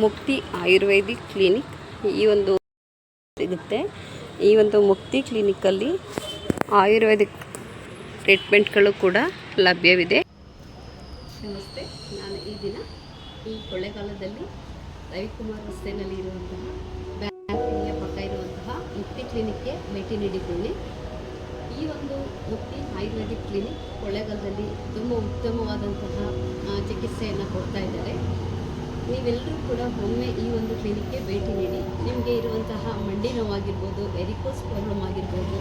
ಮುಕ್ತಿ ಆಯುರ್ವೇದಿಕ್ ಕ್ಲಿನಿಕ್ ಈ ಒಂದು ಸಿಗುತ್ತೆ. ಈ ಒಂದು ಮುಕ್ತಿ ಕ್ಲಿನಿಕಲ್ಲಿ ಆಯುರ್ವೇದಿಕ್ ಟ್ರೀಟ್ಮೆಂಟ್ಗಳು ಕೂಡ ಲಭ್ಯವಿದೆ. ನಮಸ್ತೆ, ನಾನು ಈ ದಿನ ಈ ಕೊಳ್ಳೆಗಾಲದಲ್ಲಿ ರವಿಕುಮಾರ್ ರಸ್ತೆಯಲ್ಲಿ ಇರುವಂತಹ ಬ್ಯಾಂಕಿನ ಪಕ್ಕ ಇರುವಂತಹ ಮುಕ್ತಿ ಕ್ಲಿನಿಕ್ಗೆ ಭೇಟಿ ನೀಡಿದ್ದೇನೆ. ಈ ಒಂದು ಮುಕ್ತಿ ಆಯುರ್ವೇದಿಕ್ ಕ್ಲಿನಿಕ್ ಕೊಳ್ಳೆಗಾಲದಲ್ಲಿ ತುಂಬ ಉತ್ತಮವಾದಂತಹ ಚಿಕಿತ್ಸೆಯನ್ನು ಕೊಡ್ತಾ ಇದ್ದಾರೆ. ನೀವೆಲ್ಲರೂ ಕೂಡ ಒಮ್ಮೆ ಈ ಒಂದು ಕ್ಲಿನಿಕ್ಗೆ ಭೇಟಿ ನೀಡಿ. ನಿಮಗೆ ಇರುವಂತಹ ಮಂಡಿ ನೋವಾಗಿರ್ಬೋದು, ವೆರಿಕೋಸ್ ಪ್ರಾಬ್ಲಮ್ ಆಗಿರ್ಬೋದು,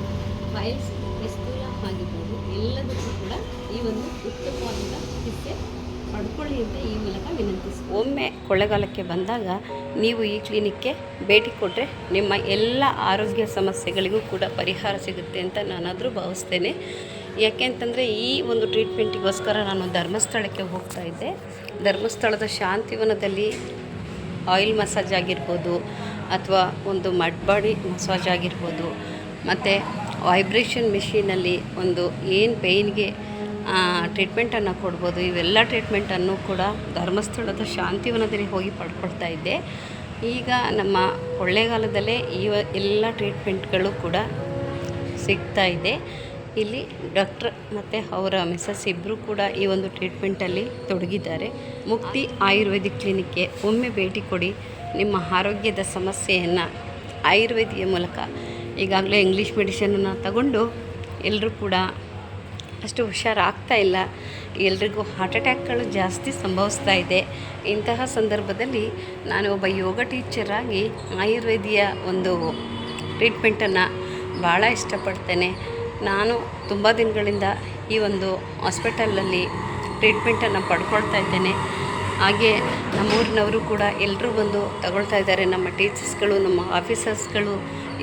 ಫೈಲ್ಸ್ ಪಿಸ್ತೂಲ ಆಗಿರ್ಬೋದು, ಎಲ್ಲದಕ್ಕೂ ಕೂಡ ಈ ಒಂದು ಉತ್ತಮವಾದಂಥ ಚಿಕಿತ್ಸೆ ಪಡ್ಕೊಳ್ಳಿ ಅಂತ ಈ ಮೂಲಕ ವಿನಂತಿಸ್ತೀನಿ. ಒಮ್ಮೆ ಕೊಳ್ಳೆಗಾಲಕ್ಕೆ ಬಂದಾಗ ನೀವು ಈ ಕ್ಲಿನಿಕ್ಗೆ ಭೇಟಿ ಕೊಟ್ಟರೆ ನಿಮ್ಮ ಎಲ್ಲ ಆರೋಗ್ಯ ಸಮಸ್ಯೆಗಳಿಗೂ ಕೂಡ ಪರಿಹಾರ ಸಿಗುತ್ತೆ ಅಂತ ನಾನಾದರೂ ಭಾವಿಸ್ತೇನೆ. ಯಾಕೆ ಅಂತಂದರೆ ಈ ಒಂದು ಟ್ರೀಟ್ಮೆಂಟಿಗೋಸ್ಕರ ನಾನು ಧರ್ಮಸ್ಥಳಕ್ಕೆ ಹೋಗ್ತಾ ಇದ್ದೆ. ಧರ್ಮಸ್ಥಳದ ಶಾಂತಿವನದಲ್ಲಿ ಆಯಿಲ್ ಮಸಾಜ್ ಆಗಿರ್ಬೋದು, ಅಥವಾ ಒಂದು ಮಡ್ ಬಾಡಿ ಮಸಾಜ್ ಆಗಿರ್ಬೋದು, ಮತ್ತು ವೈಬ್ರೇಷನ್ ಮಿಷಿನಲ್ಲಿ ಒಂದು ಏನು ಪೇಯ್ನ್ಗೆ ಟ್ರೀಟ್ಮೆಂಟನ್ನು ಕೊಡ್ಬೋದು. ಇವೆಲ್ಲ ಟ್ರೀಟ್ಮೆಂಟನ್ನು ಕೂಡ ಧರ್ಮಸ್ಥಳದ ಶಾಂತಿವನದಲ್ಲಿ ಹೋಗಿ ಪಡ್ಕೊಳ್ತಾ ಇದ್ದೆ. ಈಗ ನಮ್ಮ ಕೊಳ್ಳೆಗಾಲದಲ್ಲೇ ಈ ಎಲ್ಲ ಟ್ರೀಟ್ಮೆಂಟ್ಗಳು ಕೂಡ ಸಿಗ್ತಾ ಇದೆ. ಇಲ್ಲಿ ಡಾಕ್ಟ್ರ್ ಮತ್ತು ಅವರ ಮಿಸಸ್ ಇಬ್ಬರು ಕೂಡ ಈ ಒಂದು ಟ್ರೀಟ್ಮೆಂಟಲ್ಲಿ ತೊಡಗಿದ್ದಾರೆ. ಮುಕ್ತಿ ಆಯುರ್ವೇದಿಕ್ ಕ್ಲಿನಿಕ್ಗೆ ಒಮ್ಮೆ ಭೇಟಿ ಕೊಡಿ. ನಿಮ್ಮ ಆರೋಗ್ಯದ ಸಮಸ್ಯೆಯನ್ನು ಆಯುರ್ವೇದಿಯ ಮೂಲಕ, ಈಗಾಗಲೇ ಇಂಗ್ಲೀಷ್ ಮೆಡಿಷನನ್ನು ತಗೊಂಡು ಎಲ್ಲರೂ ಕೂಡ ಅಷ್ಟು ಹುಷಾರಾಗ್ತಾ ಇಲ್ಲ. ಎಲ್ರಿಗೂ ಹಾರ್ಟ್ ಅಟ್ಯಾಕ್ಗಳು ಜಾಸ್ತಿ ಸಂಭವಿಸ್ತಾ ಇದೆ. ಇಂತಹ ಸಂದರ್ಭದಲ್ಲಿ ನಾನು ಒಬ್ಬ ಯೋಗ ಟೀಚರಾಗಿ ಆಯುರ್ವೇದಿಯ ಒಂದು ಟ್ರೀಟ್ಮೆಂಟನ್ನು ಭಾಳ ಇಷ್ಟಪಡ್ತೇನೆ. ನಾನು ತುಂಬ ದಿನಗಳಿಂದ ಈ ಒಂದು ಹಾಸ್ಪಿಟಲಲ್ಲಿ ಟ್ರೀಟ್ಮೆಂಟನ್ನು ಪಡ್ಕೊಳ್ತಾ ಇದ್ದೇನೆ. ಹಾಗೆ ನಮ್ಮೂರಿನವರು ಕೂಡ ಎಲ್ಲರೂ ಬಂದು ತಗೊಳ್ತಾ ಇದ್ದಾರೆ. ನಮ್ಮ ಟೀಚರ್ಸ್ಗಳು, ನಮ್ಮ ಆಫೀಸರ್ಸ್ಗಳು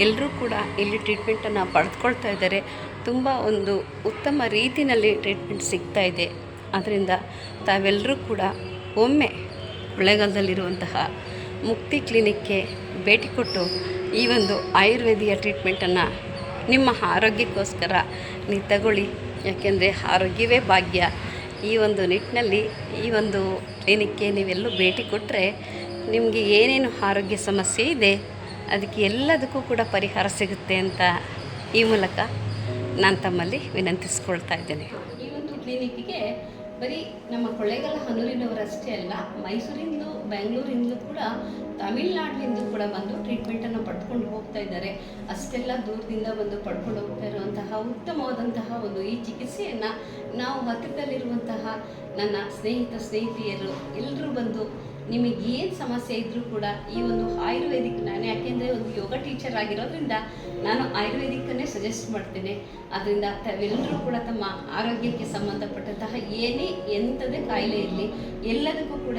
ಎಲ್ಲರೂ ಕೂಡ ಇಲ್ಲಿ ಟ್ರೀಟ್ಮೆಂಟನ್ನು ಪಡೆದುಕೊಳ್ತಾ ಇದ್ದಾರೆ. ತುಂಬ ಒಂದು ಉತ್ತಮ ರೀತಿಯಲ್ಲಿ ಟ್ರೀಟ್ಮೆಂಟ್ ಸಿಗ್ತಾ ಇದೆ. ಆದ್ದರಿಂದ ತಾವೆಲ್ಲರೂ ಕೂಡ ಒಮ್ಮೆ ಕೊಳ್ಳೆಗಾಲದಲ್ಲಿರುವಂತಹ ಮುಕ್ತಿ ಕ್ಲಿನಿಕ್ಗೆ ಭೇಟಿ ಕೊಟ್ಟು ಈ ಒಂದು ಆಯುರ್ವೇದಿಯ ಟ್ರೀಟ್ಮೆಂಟನ್ನು ನಿಮ್ಮ ಆರೋಗ್ಯಕ್ಕೋಸ್ಕರ ನೀವು ತಗೊಳ್ಳಿ. ಯಾಕೆಂದರೆ ಆರೋಗ್ಯವೇ ಭಾಗ್ಯ. ಈ ಒಂದು ನಿಟ್ಟಿನಲ್ಲಿ ಈ ಒಂದು ಕ್ಲಿನಿಕ್ಗೆ ನೀವೆಲ್ಲೂ ಭೇಟಿ ಕೊಟ್ಟರೆ ನಿಮಗೆ ಏನೇನು ಆರೋಗ್ಯ ಸಮಸ್ಯೆ ಇದೆ ಅದಕ್ಕೆ ಎಲ್ಲದಕ್ಕೂ ಕೂಡ ಪರಿಹಾರ ಸಿಗುತ್ತೆ ಅಂತ ಈ ಮೂಲಕ ನಾನು ತಮ್ಮಲ್ಲಿ ವಿನಂತಿಸ್ಕೊಳ್ತಾ ಇದ್ದೇನೆ. ಈ ಒಂದು ಕ್ಲಿನಿಕ್ಕಿಗೆ ಬರೀ ನಮ್ಮ ಕೊಳ್ಳೆಗಾಲ ಹನೂರಿನವರಷ್ಟೇ ಅಲ್ಲ, ಮೈಸೂರಿಂದಲೂ, ಬೆಂಗಳೂರಿಂದಲೂ ಕೂಡ, ತಮಿಳ್ನಾಡಿನಿಂದ ಕೂಡ ಬಂದು ಟ್ರೀಟ್ಮೆಂಟನ್ನು ಪಡ್ಕೊಂಡು ಹೋಗ್ತಾ ಇದ್ದಾರೆ. ಅಷ್ಟೆಲ್ಲ ದೂರದಿಂದ ಬಂದು ಪಡ್ಕೊಂಡು ಹೋಗ್ತಾ ಇರುವಂತಹ ಉತ್ತಮವಾದಂತಹ ಒಂದು ಈ ಚಿಕಿತ್ಸೆಯನ್ನು ನಾವು ಹತ್ತಿರದಲ್ಲಿರುವಂತಹ ನನ್ನ ಸ್ನೇಹಿತೆಯರು ಎಲ್ಲರೂ ಬಂದು ನಿಮಗೇನು ಸಮಸ್ಯೆ ಇದ್ದರೂ ಕೂಡ ಈ ಒಂದು ಆಯುರ್ವೇದಿಕ್, ನಾನು ಯಾಕೆಂದರೆ ಒಂದು ಯೋಗ ಟೀಚರ್ ಆಗಿರೋದ್ರಿಂದ ನಾನು ಆಯುರ್ವೇದಿಕ್ಕನ್ನೇ ಸಜೆಸ್ಟ್ ಮಾಡ್ತೇನೆ. ಆದ್ದರಿಂದ ತಾವೆಲ್ಲರೂ ಕೂಡ ತಮ್ಮ ಆರೋಗ್ಯಕ್ಕೆ ಸಂಬಂಧಪಟ್ಟಂತಹ ಏನೇ ಎಂಥದೇ ಕಾಯಿಲೆ ಇರಲಿ ಎಲ್ಲದಕ್ಕೂ ಕೂಡ